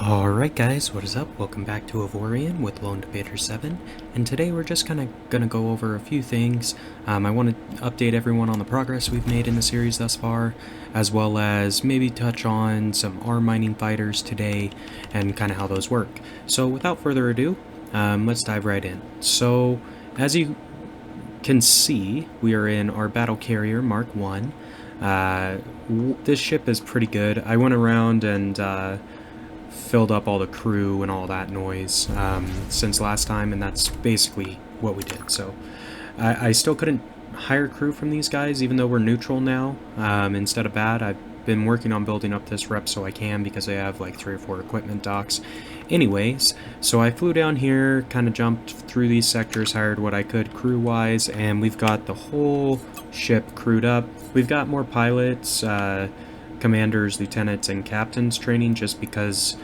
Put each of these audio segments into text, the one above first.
Alright guys, what is up? Welcome back to Avorion with LD7, and today we're just gonna go over a few things. I want to update everyone on the progress we've made in the series thus far, as well as maybe touch on some arm mining fighters today, and kind of how those work. So without further ado, let's dive right in. So, as you can see, we are in our battle carrier Mark 1. This ship is pretty good. I went around and filled up all the crew and all that noise since last time, and that's basically what we did. So I still couldn't hire crew from these guys, even though we're neutral now instead of bad. I've been working on building up this rep so I can, because I have like 3 or 4 equipment docks. Anyways, so I flew down here, kind of jumped through these sectors, hired what I could crew-wise, and we've got the whole ship crewed up. We've got more pilots, commanders, lieutenants, and captains training, just because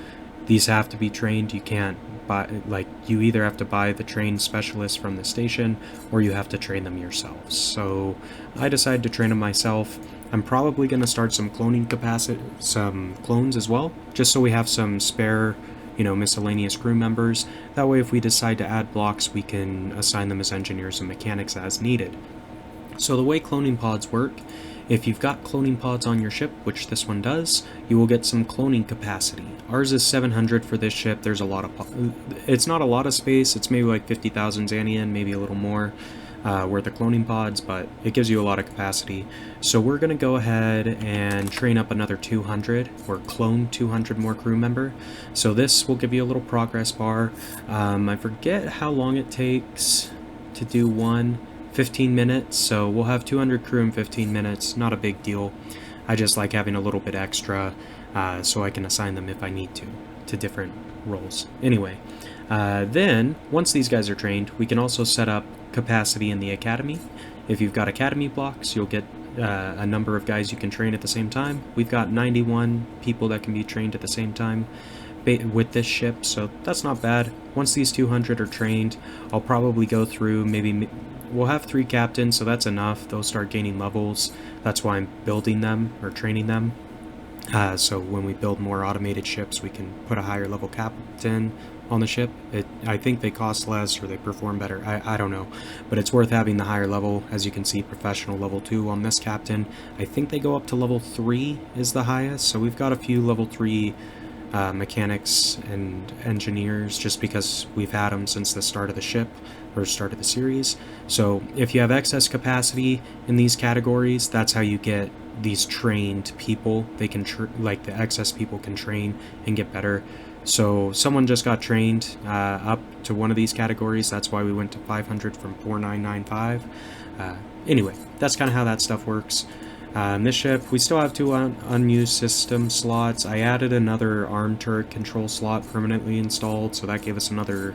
these have to be trained. You can't buy, like, you either have to buy the trained specialists from the station, or you have to train them yourselves. So I decided to train them myself. I'm probably going to start some cloning capacity, some clones as well, just so we have some spare, miscellaneous crew members. That way, if we decide to add blocks, we can assign them as engineers and mechanics as needed. So the way cloning pods work, if you've got cloning pods on your ship, which this one does, you will get some cloning capacity. Ours is 700 for this ship. There's a lot of, it's not a lot of space. It's maybe like 50,000 Xanian, maybe a little more worth of cloning pods, but it gives you a lot of capacity. So we're going to go ahead and train up another 200, or clone 200 more crew member. So this will give you a little progress bar. I forget how long it takes to do one. 15 minutes, so we'll have 200 crew in 15 minutes. Not a big deal. I just like having a little bit extra so I can assign them if I need to different roles. Anyway, then once these guys are trained, we can also set up capacity in the academy. If you've got academy blocks, you'll get a number of guys you can train at the same time. We've got 91 people that can be trained at the same time with this ship, so that's not bad. Once these 200 are trained, I'll probably go through, maybe we'll have 3 captains, so that's enough. They'll start gaining levels. That's why I'm building them, or training them. So when we build more automated ships, we can put a higher level captain on the ship. I think they cost less, or they perform better. I don't know. But it's worth having the higher level. As you can see, professional level 2 on this captain. I think they go up to level 3 is the highest. So we've got a few level 3 mechanics and engineers, just because we've had them since the start of the ship, or start of the series. So if you have excess capacity in these categories, that's how you get these trained people. They can like the excess people can train and get better. So someone just got trained up to one of these categories. That's why we went to 500 from 4995. Anyway, that's kind of how that stuff works. This ship, we still have 2 unused system slots. I added another arm turret control slot permanently installed, so that gave us another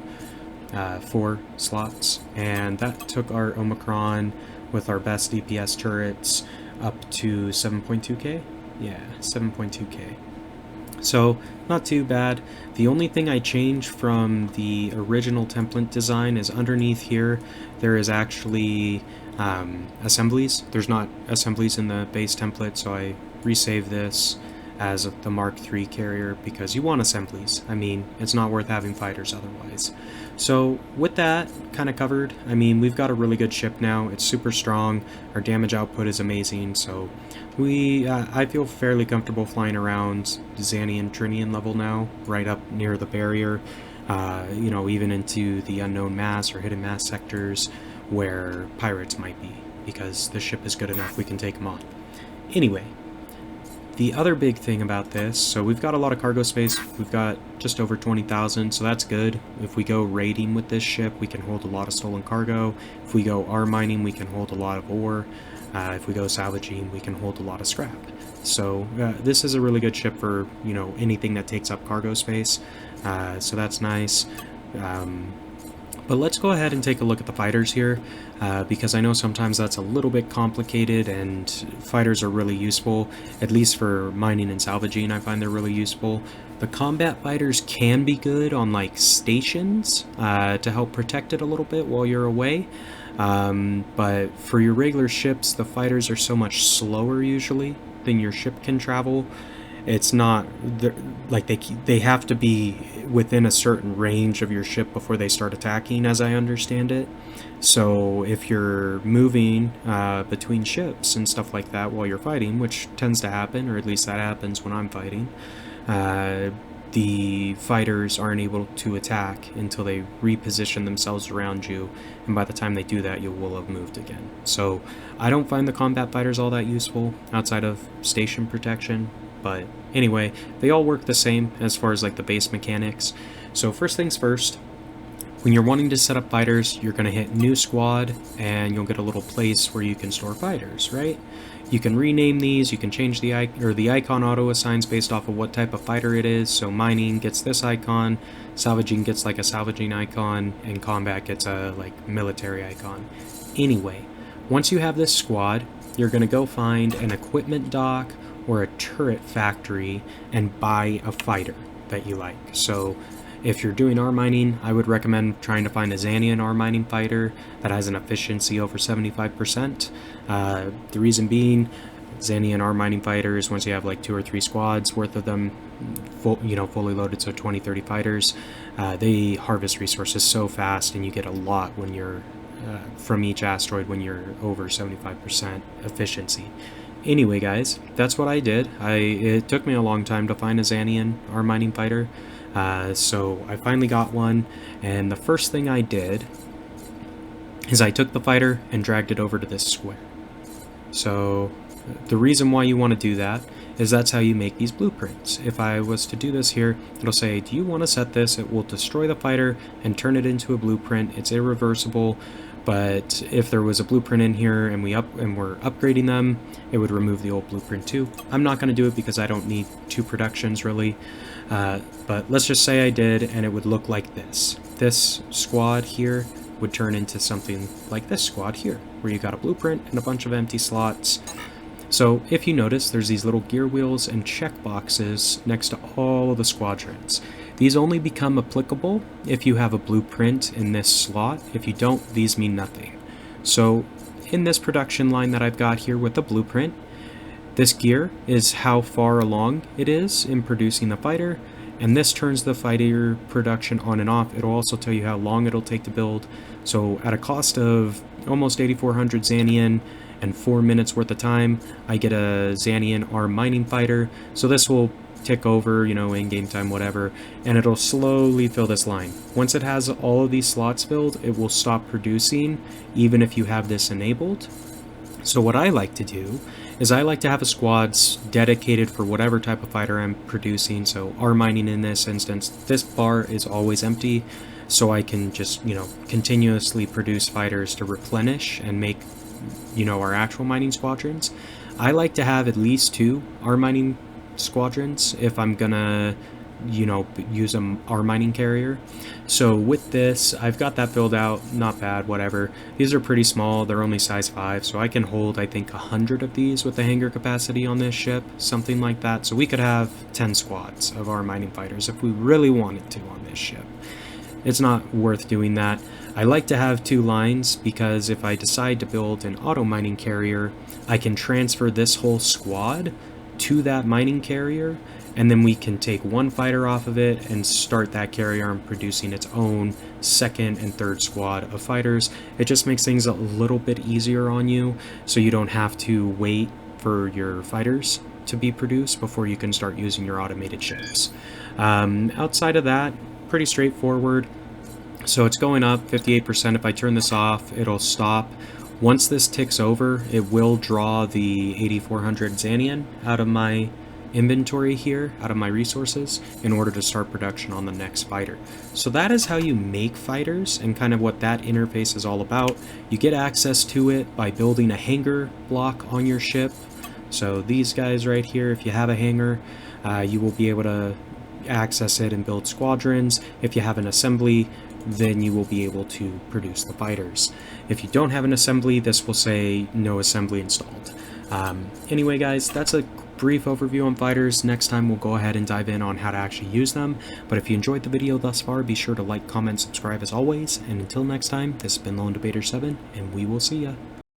4 slots. And that took our Omicron with our best DPS turrets up to 7.2k? Yeah, 7.2k. So, not too bad. The only thing I changed from the original template design is underneath here, there is actually assemblies. There's not assemblies in the base template, so I resaved this as the Mark III carrier, because you want assemblies. I mean, it's not worth having fighters otherwise. So with that kind of covered, I mean, we've got a really good ship now. It's super strong. Our damage output is amazing. So I feel fairly comfortable flying around Xanian Trinian level now, right up near the barrier, even into the unknown mass or hidden mass sectors where pirates might be, because the ship is good enough we can take them on. Anyway, the other big thing about this, so we've got a lot of cargo space. We've got just over 20,000, so that's good. If we go raiding with this ship, we can hold a lot of stolen cargo. If we go arm mining, we can hold a lot of ore. If we go salvaging, we can hold a lot of scrap. So this is a really good ship for, anything that takes up cargo space. So that's nice. But let's go ahead and take a look at the fighters here, because I know sometimes that's a little bit complicated, and fighters are really useful, at least for mining and salvaging. I find they're really useful. The combat fighters can be good on like stations to help protect it a little bit while you're away. But for your regular ships, the fighters are so much slower usually than your ship can travel. It's not like they have to be within a certain range of your ship before they start attacking, as I understand it. So if you're moving between ships and stuff like that while you're fighting, which tends to happen, or at least that happens when I'm fighting, the fighters aren't able to attack until they reposition themselves around you, and by the time they do that, you will have moved again. So I don't find the combat fighters all that useful outside of station protection, but anyway, they all work the same as far as like the base mechanics. So first things first, when you're wanting to set up fighters, you're going to hit new squad and you'll get a little place where you can store fighters, right? You can rename these, you can change the icon auto assigns based off of what type of fighter it is. So mining gets this icon, salvaging gets like a salvaging icon, and combat gets a like military icon. Anyway, once you have this squad, you're going to go find an equipment dock or a turret factory and buy a fighter that you like. So if you're doing R mining, I would recommend trying to find a Xanian R mining fighter that has an efficiency over 75%. The reason being, Xanian R mining fighters, once you have like 2 or 3 squads worth of them, fully loaded, so 20-30 fighters, they harvest resources so fast, and you get a lot when you're from each asteroid when you're over 75% efficiency. Anyway, guys, that's what I did. It took me a long time to find a Xanian R mining fighter. So I finally got one, and the first thing I did is I took the fighter and dragged it over to this square. So the reason why you want to do that is that's how you make these blueprints. If I was to do this here, it'll say, do you want to set this? It will destroy the fighter and turn it into a blueprint. It's irreversible, but if there was a blueprint in here and we're upgrading them, it would remove the old blueprint too. I'm not going to do it because I don't need 2 productions really. But let's just say I did, and it would look like this. This squad here would turn into something like this squad here, where you got a blueprint and a bunch of empty slots. So if you notice, there's these little gear wheels and check boxes next to all of the squadrons. These only become applicable if you have a blueprint in this slot. If you don't, these mean nothing. So in this production line that I've got here with the blueprint, this gear is how far along it is in producing the fighter, and this turns the fighter production on and off. It'll also tell you how long it'll take to build. So at a cost of almost 8,400 Xanian and 4 minutes worth of time, I get a Xanian R mining fighter. So this will tick over, in game time, whatever, and it'll slowly fill this line. Once it has all of these slots filled, it will stop producing, even if you have this enabled. So what I like to do is I like to have a squads dedicated for whatever type of fighter I'm producing. So R mining in this instance, this bar is always empty, so I can just, continuously produce fighters to replenish and make, our actual mining squadrons. I like to have at least 2 R mining squadrons if I'm gonna use a R mining carrier. So with this, I've got that filled out, not bad, whatever. These are pretty small, they're only size 5, so I can hold, I think, 100 of these with the hangar capacity on this ship, something like that. So we could have 10 squads of R mining fighters if we really wanted to on this ship. It's not worth doing that. I like to have 2 lines because if I decide to build an auto mining carrier, I can transfer this whole squad to that mining carrier, and then we can take 1 fighter off of it and start that carrier on producing its own 2nd and 3rd squad of fighters. It just makes things a little bit easier on you, so you don't have to wait for your fighters to be produced before you can start using your automated ships. Outside of that, pretty straightforward. So it's going up 58%. If I turn this off, it'll stop. Once this ticks over, it will draw the 8,400 Xanian out of my inventory here, out of my resources, in order to start production on the next fighter. So that is how you make fighters and kind of what that interface is all about. You get access to it by building a hangar block on your ship. So these guys right here, if you have a hangar, you will be able to access it and build squadrons. If you have an assembly, then you will be able to produce the fighters. If you don't have an assembly, this will say no assembly installed. Anyway, guys, that's a brief overview on fighters. Next time we'll go ahead and dive in on how to actually use them. But if you enjoyed the video thus far, be sure to like, comment, subscribe as always. And until next time, this has been LD7, and we will see ya.